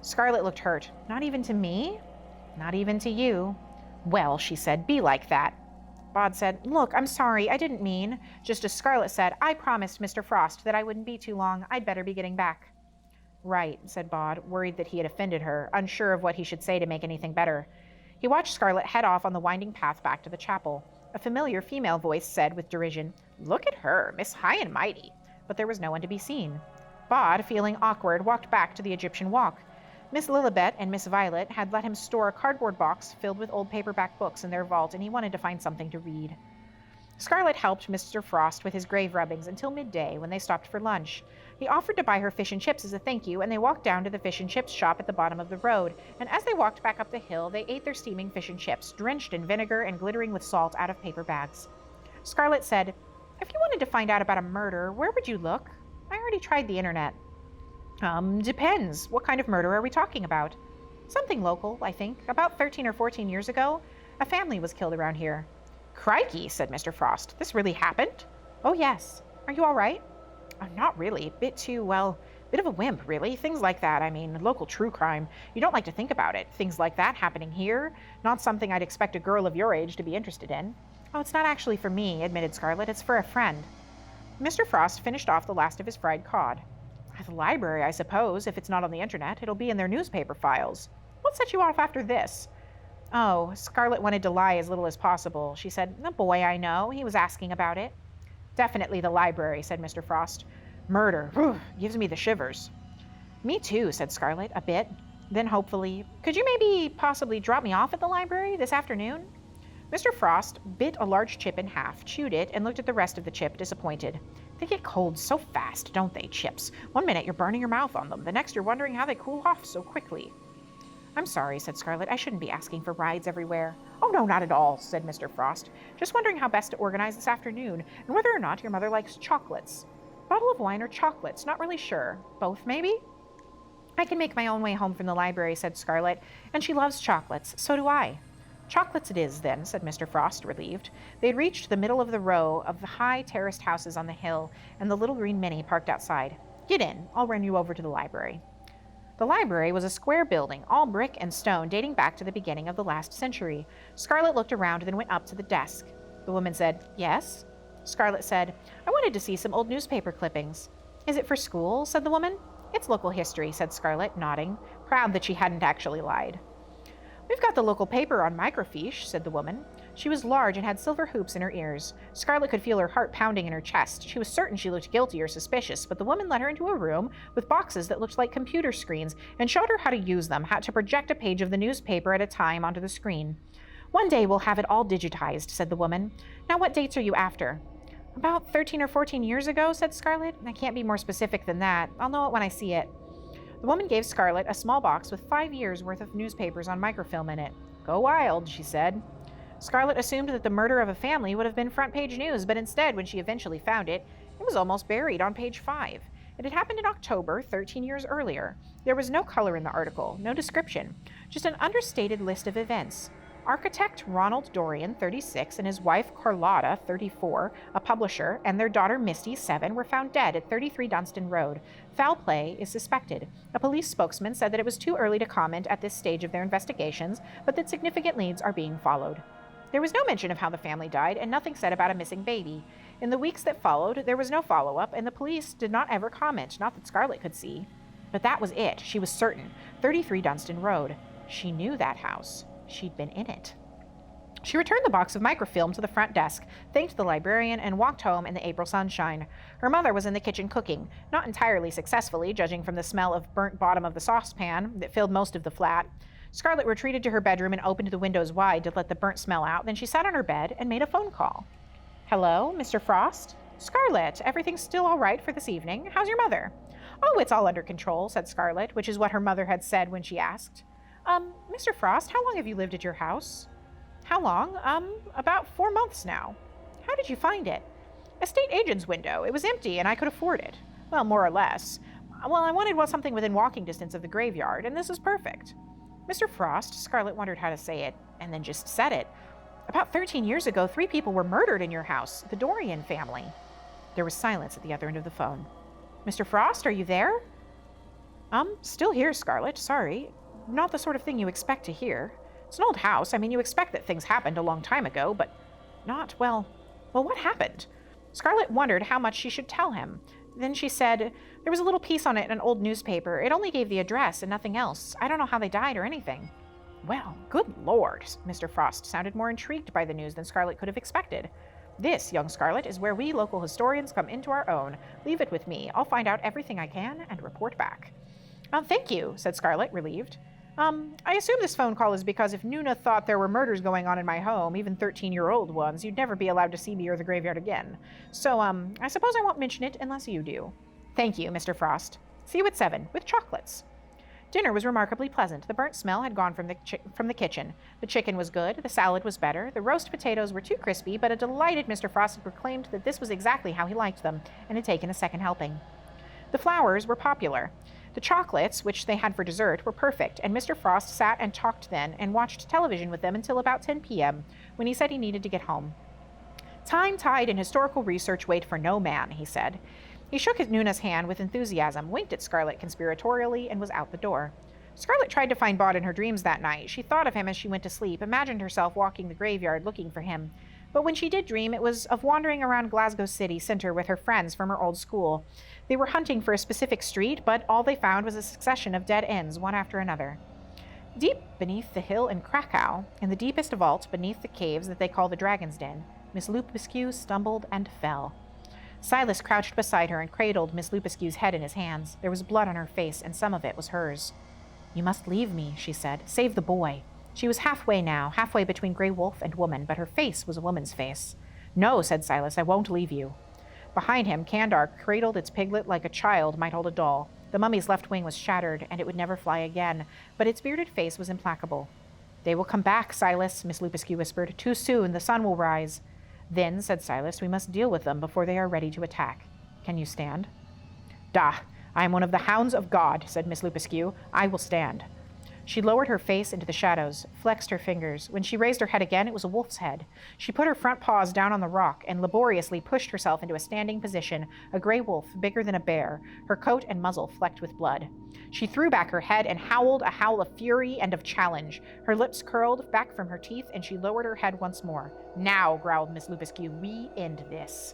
Scarlett looked hurt. "Not even to me?" "Not even to you." "Well," she said, "be like that." Bod said, "Look, I'm sorry, I didn't mean." Just as Scarlett said, "I promised Mr. Frost that I wouldn't be too long. I'd better be getting back." "Right," said Bod, worried that he had offended her, unsure of what he should say to make anything better. He watched Scarlett head off on the winding path back to the chapel. A familiar female voice said with derision, "Look at her, Miss High and Mighty." But there was no one to be seen. Bod, feeling awkward, walked back to the Egyptian walk. Miss Lilibet and Miss Violet had let him store a cardboard box filled with old paperback books in their vault, and he wanted to find something to read. Scarlett helped Mr. Frost with his grave rubbings until midday, when they stopped for lunch. He offered to buy her fish and chips as a thank you, and they walked down to the fish and chips shop at the bottom of the road, and as they walked back up the hill, they ate their steaming fish and chips, drenched in vinegar and glittering with salt out of paper bags. Scarlett said, "If you wanted to find out about a murder, where would you look? I already tried the internet." Depends. What kind of murder are we talking about?" "Something local, I think. About 13 or 14 years ago, a family was killed around here." "Crikey," said Mr. Frost. "This really happened?" "Oh, yes. Are you all right?" Not really. Bit of a wimp, really. Things like that. I mean, local true crime. You don't like to think about it. Things like that happening here. Not something I'd expect a girl of your age to be interested in." "Oh, it's not actually for me," admitted Scarlett. "It's for a friend." Mr. Frost finished off the last of his fried cod. "At the library, I suppose. If it's not on the internet, it'll be in their newspaper files. What set you off after this?" "Oh," Scarlett wanted to lie as little as possible. She said, "A boy I know. He was asking about it." "Definitely the library," said Mr. Frost. "Murder. Whew, gives me the shivers." "Me too," said Scarlett, a bit. Then hopefully, "Could you possibly drop me off at the library this afternoon?" Mr. Frost bit a large chip in half, chewed it, and looked at the rest of the chip, disappointed. They get cold so fast, don't they, chips? One minute you're burning your mouth on them, the next you're wondering how they cool off so quickly. "I'm sorry," said Scarlett. "I shouldn't be asking for rides everywhere." "Oh, no, not at all," said Mr. Frost. "Just wondering how best to organize this afternoon, and whether or not your mother likes chocolates. Bottle of wine or chocolates? Not really sure. Both, maybe?" "I can make my own way home from the library," said Scarlett. "And she loves chocolates. So do I." "Chocolates it is, then," said Mr. Frost, relieved. They had reached the middle of the row of the high terraced houses on the hill, and the little green Minnie parked outside. "Get in. I'll run you over to the library." The library was a square building, all brick and stone, dating back to the beginning of the last century. Scarlett looked around, then went up to the desk. The woman said, "Yes?" Scarlett said, "I wanted to see some old newspaper clippings." "Is it for school?" said the woman. "It's local history," said Scarlett, nodding, proud that she hadn't actually lied. "We've got the local paper on microfiche," said the woman. She was large and had silver hoops in her ears. Scarlett could feel her heart pounding in her chest. She was certain she looked guilty or suspicious, but the woman led her into a room with boxes that looked like computer screens and showed her how to use them, how to project a page of the newspaper at a time onto the screen. "One day we'll have it all digitized," said the woman. "Now what dates are you after?" About 13 or 14 years ago, said Scarlett. I can't be more specific than that. I'll know it when I see it. The woman gave Scarlett a small box with 5 years' worth of newspapers on microfilm in it. Go wild, she said. Scarlett assumed that the murder of a family would have been front-page news, but instead, when she eventually found it, it was almost buried on page 5. It had happened in October, 13 years earlier. There was no color in the article, no description, just an understated list of events. Architect Ronald Dorian, 36, and his wife Carlotta, 34, a publisher, and their daughter Misty, 7, were found dead at 33 Dunstan Road. Foul play is suspected. A police spokesman said that it was too early to comment at this stage of their investigations, but that significant leads are being followed. There was no mention of how the family died, and nothing said about a missing baby. In the weeks that followed, there was no follow-up, and the police did not ever comment, not that Scarlett could see. But that was it. She was certain. 33 Dunstan Road. She knew that house. She'd been in it. She returned the box of microfilm to the front desk, thanked the librarian, and walked home in the April sunshine. Her mother was in the kitchen cooking, not entirely successfully, judging from the smell of burnt bottom of the saucepan that filled most of the flat. Scarlett retreated to her bedroom and opened the windows wide to let the burnt smell out. Then she sat on her bed and made a phone call. Hello, Mr. Frost? Scarlett, everything's still all right for this evening. How's your mother? Oh, it's all under control, said Scarlett, which is what her mother had said when she asked. Mr. Frost, how long have you lived at your house? How long? About 4 months now. How did you find it? Estate agent's window. It was empty and I could afford it. Well, more or less. Well, I wanted something within walking distance of the graveyard, and this is perfect. Mr. Frost, Scarlett wondered how to say it, and then just said it. About 13 years ago, 3 people were murdered in your house, the Dorian family. There was silence at the other end of the phone. Mr. Frost, are you there? Still here, Scarlett. Sorry. Not the sort of thing you expect to hear. It's an old house. I mean, you expect that things happened a long time ago, but not, well, what happened? Scarlett wondered how much she should tell him. Then she said, there was a little piece on it in an old newspaper. It only gave the address and nothing else. I don't know how they died or anything. Well, good Lord. Mr. Frost sounded more intrigued by the news than Scarlett could have expected. This, young Scarlett, is where we local historians come into our own. Leave it with me. I'll find out everything I can and report back. Thank you, said Scarlett, relieved. I assume this phone call is because if Nuna thought there were murders going on in my home, even 13-year-old ones, you'd never be allowed to see me or the graveyard again. So, I suppose I won't mention it unless you do. Thank you, Mr. Frost. See you at 7, with chocolates. Dinner was remarkably pleasant. The burnt smell had gone from the kitchen. The chicken was good. The salad was better. The roast potatoes were too crispy, but a delighted Mr. Frost had proclaimed that this was exactly how he liked them, and had taken a second helping. The flowers were popular. The chocolates, which they had for dessert, were perfect, and Mr. Frost sat and talked then and watched television with them until about 10 p.m., when he said he needed to get home. Time, tide, and historical research wait for no man, he said. He shook Nuna's hand with enthusiasm, winked at Scarlett conspiratorially, and was out the door. Scarlett tried to find Bod in her dreams that night. She thought of him as she went to sleep, imagined herself walking the graveyard looking for him. But when she did dream, it was of wandering around Glasgow city centre with her friends from her old school. They were hunting for a specific street, but all they found was a succession of dead ends, one after another. Deep beneath the hill in Krakow, in the deepest vault beneath the caves that they call the Dragon's Den, Miss Lupescu stumbled and fell. Silas crouched beside her and cradled Miss Lupescu's head in his hands. There was blood on her face, and some of it was hers. You must leave me, she said. Save the boy. She was halfway now, halfway between Grey Wolf and woman, but her face was a woman's face. No, said Silas, I won't leave you. Behind him, Kandar cradled its piglet like a child might hold a doll. The mummy's left wing was shattered, and it would never fly again, but its bearded face was implacable. They will come back, Silas, Miss Lupescu whispered. Too soon, the sun will rise. Then, said Silas, we must deal with them before they are ready to attack. Can you stand? Da, I am one of the hounds of God, said Miss Lupescu. I will stand. She lowered her face into the shadows, flexed her fingers. When she raised her head again, it was a wolf's head. She put her front paws down on the rock and laboriously pushed herself into a standing position, a gray wolf bigger than a bear, her coat and muzzle flecked with blood. She threw back her head and howled a howl of fury and of challenge. Her lips curled back from her teeth, and she lowered her head once more. Now, growled Miss Lupescu, we end this.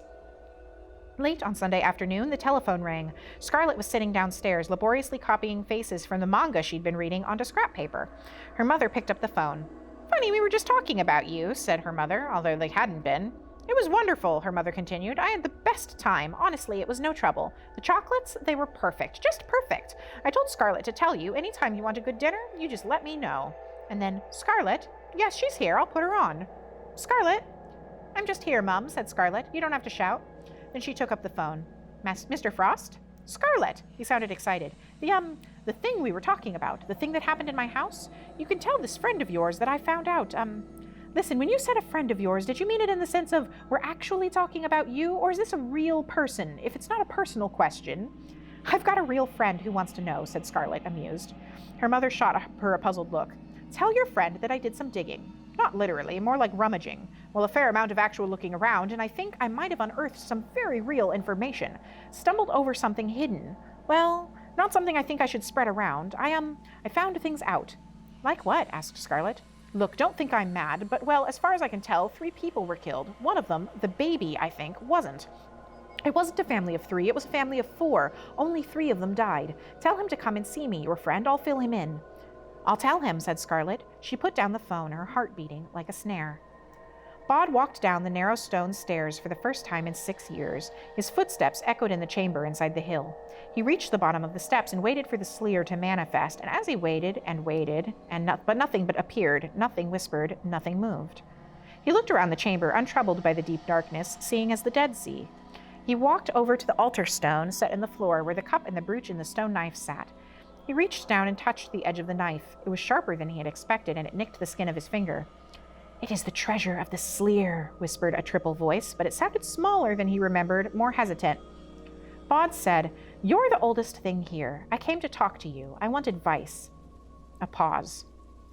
Late on Sunday afternoon, the telephone rang. Scarlett was sitting downstairs, laboriously copying faces from the manga she'd been reading onto scrap paper. Her mother picked up the phone. Funny, we were just talking about you, said her mother, although they hadn't been. It was wonderful, her mother continued. I had the best time. Honestly, it was no trouble. The chocolates, they were perfect. Just perfect. I told Scarlett to tell you, anytime you want a good dinner, you just let me know. And then, Scarlett? Yes, she's here. I'll put her on. Scarlett? I'm just here, Mum, said Scarlett. You don't have to shout. Then she took up the phone. Mr. Frost? Scarlett! He sounded excited. The thing we were talking about, the thing that happened in my house? You can tell this friend of yours that I found out, Listen, when you said a friend of yours, did you mean it in the sense of we're actually talking about you, or is this a real person? If it's not a personal question. I've got a real friend who wants to know, said Scarlett, amused. Her mother shot her a puzzled look. Tell your friend that I did some digging. Not literally, more like rummaging. Well, a fair amount of actual looking around, and I think I might have unearthed some very real information. Stumbled over something hidden. Well, not something I think I should spread around. I found things out. Like what? Asked Scarlett. Look, don't think I'm mad, but well, as far as I can tell, 3 people were killed. One of them, the baby, I think, wasn't. It wasn't a family of 3, it was a family of 4. Only 3 of them died. Tell him to come and see me, your friend. I'll fill him in. I'll tell him, said Scarlett. She put down the phone, her heart beating like a snare. Bod walked down the narrow stone stairs for the first time in 6 years. His footsteps echoed in the chamber inside the hill. He reached the bottom of the steps and waited for the sleer to manifest, and as he waited, but nothing appeared, nothing whispered, nothing moved. He looked around the chamber, untroubled by the deep darkness, seeing as the dead see. He walked over to the altar stone set in the floor where the cup and the brooch and the stone knife sat. He reached down and touched the edge of the knife. It was sharper than he had expected, and it nicked the skin of his finger. It is the treasure of the sleer, whispered a triple voice, but it sounded smaller than he remembered, more hesitant. Bod said, You're the oldest thing here. I came to talk to you. I want advice. A pause.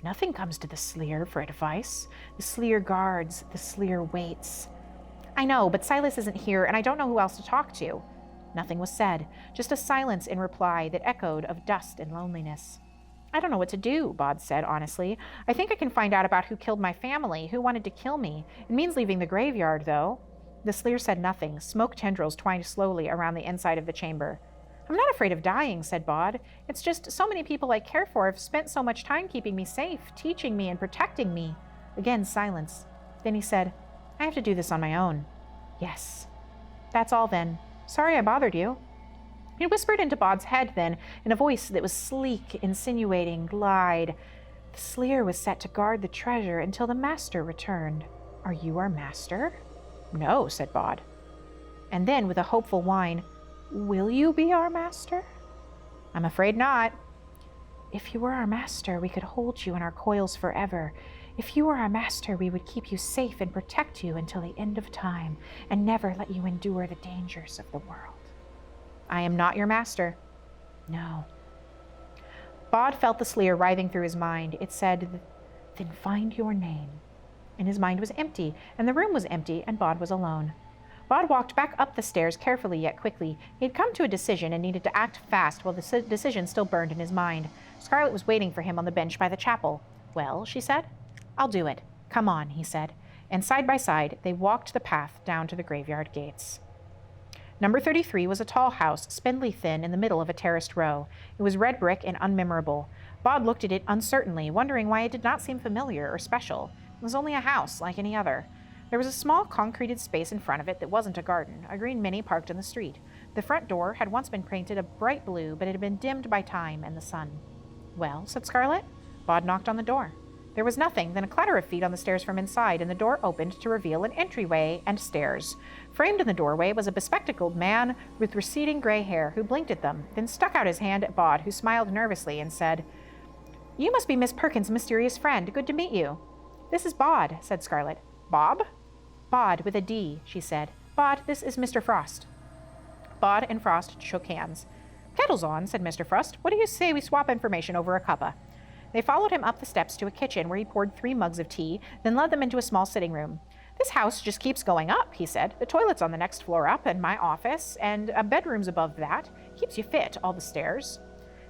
Nothing comes to the sleer for advice. The sleer guards, the sleer waits. I know, but Silas isn't here, and I don't know who else to talk to. Nothing was said, just a silence in reply that echoed of dust and loneliness. I don't know what to do, Bod said honestly. I think I can find out about who killed my family, who wanted to kill me. It means leaving the graveyard, though. The sleer said nothing. Smoke tendrils twined slowly around the inside of the chamber. I'm not afraid of dying, said Bod. It's just so many people I care for have spent so much time keeping me safe, teaching me and protecting me. Again, silence. Then he said, I have to do this on my own. Yes. That's all then. Sorry I bothered you. He whispered into Bod's head then, in a voice that was sleek, insinuating, glide. The sleer was set to guard the treasure until the master returned. Are you our master? No, said Bod. And then, with a hopeful whine, will you be our master? I'm afraid not. If you were our master, we could hold you in our coils forever. If you were our master, we would keep you safe and protect you until the end of time, and never let you endure the dangers of the world. I am not your master. No. Bod felt the sleer writhing through his mind. It said, then find your name. And his mind was empty, and the room was empty, and Bod was alone. Bod walked back up the stairs carefully yet quickly. He had come to a decision and needed to act fast while the decision still burned in his mind. Scarlett was waiting for him on the bench by the chapel. Well, she said. I'll do it. Come on, he said. And side by side, they walked the path down to the graveyard gates. Number 33 was a tall house, spindly thin, in the middle of a terraced row. It was red brick and unmemorable. Bod looked at it uncertainly, wondering why it did not seem familiar or special. It was only a house, like any other. There was a small concreted space in front of it that wasn't a garden, a green Mini parked in the street. The front door had once been painted a bright blue, but it had been dimmed by time and the sun. Well, said Scarlett. Bod knocked on the door. There was nothing, then a clatter of feet on the stairs from inside, and the door opened to reveal an entryway and stairs. Framed in the doorway was a bespectacled man with receding gray hair who blinked at them, then stuck out his hand at Bod, who smiled nervously and said, You must be Miss Perkins' mysterious friend. Good to meet you. This is Bod, said Scarlett. Bob? Bod with a D, she said. Bod, this is Mr. Frost. Bod and Frost shook hands. Kettle's on, said Mr. Frost. What do you say we swap information over a cuppa? They followed him up the steps to a kitchen where he poured 3 mugs of tea, then led them into a small sitting room. This house just keeps going up, he said. The toilet's on the next floor up, and my office, and a bedroom's above that. Keeps you fit, all the stairs.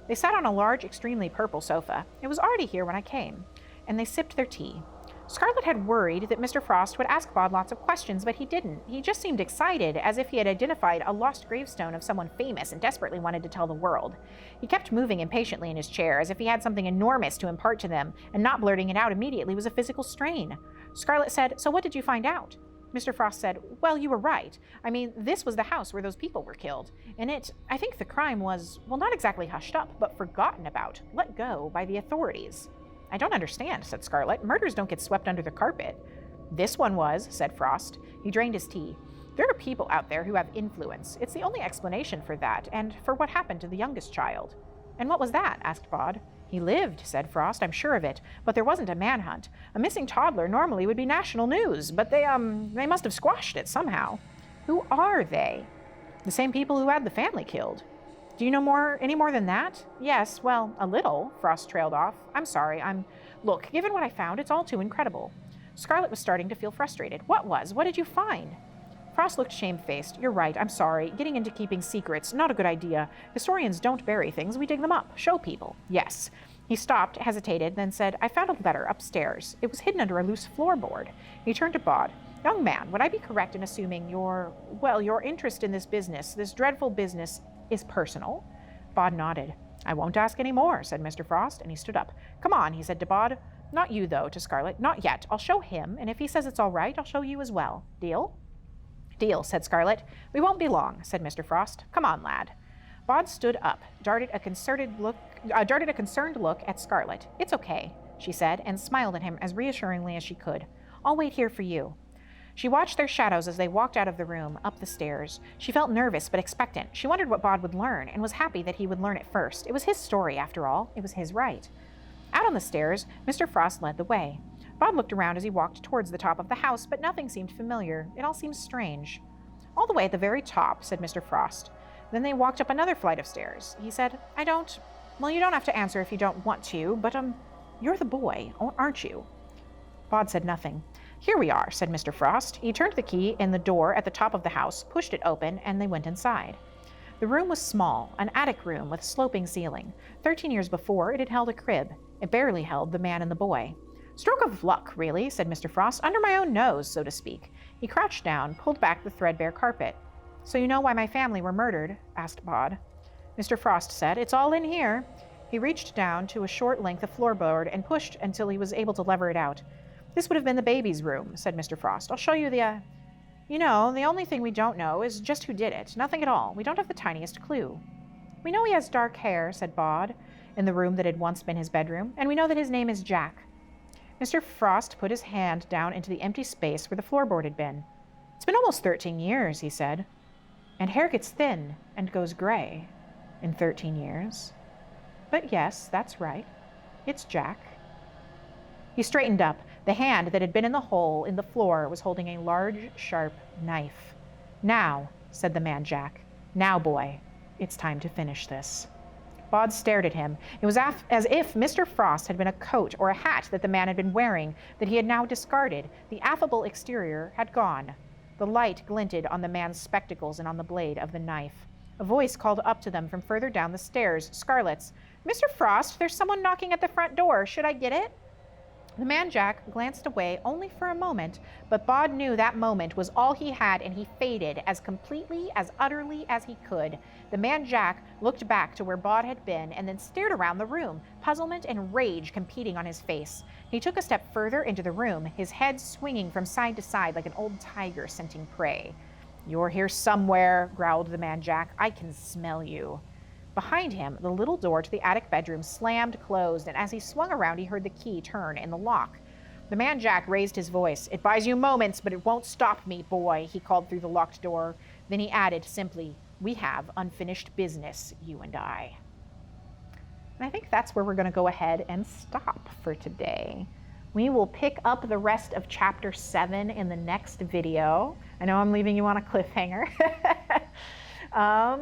They sat on a large, extremely purple sofa. It was already here when I came, and they sipped their tea. Scarlett had worried that Mr. Frost would ask Bod lots of questions, but he didn't. He just seemed excited, as if he had identified a lost gravestone of someone famous and desperately wanted to tell the world. He kept moving impatiently in his chair, as if he had something enormous to impart to them, and not blurting it out immediately was a physical strain. Scarlett said, So what did you find out? Mr. Frost said, Well, you were right. I mean, this was the house where those people were killed. And I think the crime was, well, not exactly hushed up, but forgotten about, let go by the authorities. I don't understand, said Scarlett. Murders don't get swept under the carpet. This one was, said Frost. He drained his tea. There are people out there who have influence. It's the only explanation for that, and for what happened to the youngest child. And what was that? Asked Bod. He lived, said Frost, I'm sure of it, but there wasn't a manhunt. A missing toddler normally would be national news, but they must have squashed it somehow. Who are they? The same people who had the family killed. Do you know any more than that? Yes, well, a little, Frost trailed off. I'm sorry, Look, given what I found, it's all too incredible. Scarlett was starting to feel frustrated. What did you find? Frost looked shamefaced. You're right, I'm sorry. Getting into keeping secrets, not a good idea. Historians don't bury things, we dig them up, show people. Yes. He stopped, hesitated, then said, I found a letter upstairs. It was hidden under a loose floorboard. He turned to Bod. Young man, would I be correct in assuming your interest in this business, this dreadful business, is personal? Bod nodded. I won't ask any more, said Mr. Frost, and he stood up. Come on, he said to Bod. Not you, though, to Scarlett. Not yet. I'll show him, and if he says it's all right, I'll show you as well. Deal? Deal, said Scarlett. We won't be long, said Mr. Frost. Come on, lad. Bod stood up, darted a concerned look at Scarlett. It's okay, she said, and smiled at him as reassuringly as she could. I'll wait here for you. She watched their shadows as they walked out of the room, up the stairs. She felt nervous but expectant. She wondered what Bod would learn, and was happy that he would learn it first. It was his story, after all. It was his right. Out on the stairs, Mr. Frost led the way. Bod looked around as he walked towards the top of the house, but nothing seemed familiar. It all seemed strange. All the way at the very top, said Mr. Frost. Then they walked up another flight of stairs. He said, you don't have to answer if you don't want to, but, you're the boy, aren't you? Bod said nothing. Here we are, said Mr. Frost. He turned the key in the door at the top of the house, pushed it open, and they went inside. The room was small, an attic room with sloping ceiling. 13 years before, it had held a crib. It barely held the man and the boy. Stroke of luck, really, said Mr. Frost, under my own nose, so to speak. He crouched down, pulled back the threadbare carpet. So you know why my family were murdered? Asked Bod. Mr. Frost said, It's all in here. He reached down to a short length of floorboard and pushed until he was able to lever it out. This would have been the baby's room, said Mr. Frost. I'll show you the only thing we don't know is just who did it. Nothing at all. We don't have the tiniest clue. We know he has dark hair, said Bod, in the room that had once been his bedroom, and we know that his name is Jack. Mr. Frost put his hand down into the empty space where the floorboard had been. It's been almost 13 years, he said. And hair gets thin and goes gray in 13 years. But yes, that's right. It's Jack. He straightened up. The hand that had been in the hole in the floor was holding a large, sharp knife. Now, said the man Jack. Now, boy, it's time to finish this. Bod stared at him. It was as if Mr. Frost had been a coat or a hat that the man had been wearing, that he had now discarded. The affable exterior had gone. The light glinted on the man's spectacles and on the blade of the knife. A voice called up to them from further down the stairs, Scarlett's. Mr. Frost, there's someone knocking at the front door. Should I get it? The man Jack glanced away only for a moment, but Bod knew that moment was all he had, and he faded as completely, as utterly as he could. The man Jack looked back to where Bod had been and then stared around the room, puzzlement and rage competing on his face. He took a step further into the room, his head swinging from side to side like an old tiger scenting prey. You're here somewhere, growled the man Jack. I can smell you. Behind him, the little door to the attic bedroom slammed closed, and as he swung around, he heard the key turn in the lock. The man Jack raised his voice. It buys you moments, but it won't stop me, boy, he called through the locked door. Then he added simply, we have unfinished business, you and I. And I think that's where we're going to go ahead and stop for today. We will pick up the rest of Chapter 7 in the next video. I know I'm leaving you on a cliffhanger.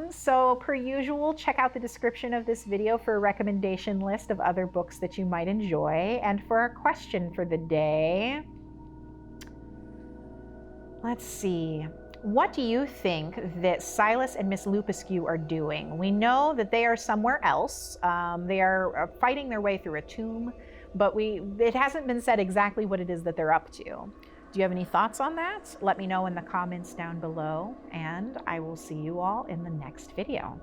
So per usual, check out the description of this video for a recommendation list of other books that you might enjoy. And for our question for the day, let's see. What do you think that Silas and Miss Lupescu are doing? We know that they are somewhere else. They are fighting their way through a tomb, but it hasn't been said exactly what it is that they're up to. Do you have any thoughts on that? Let me know in the comments down below, and I will see you all in the next video.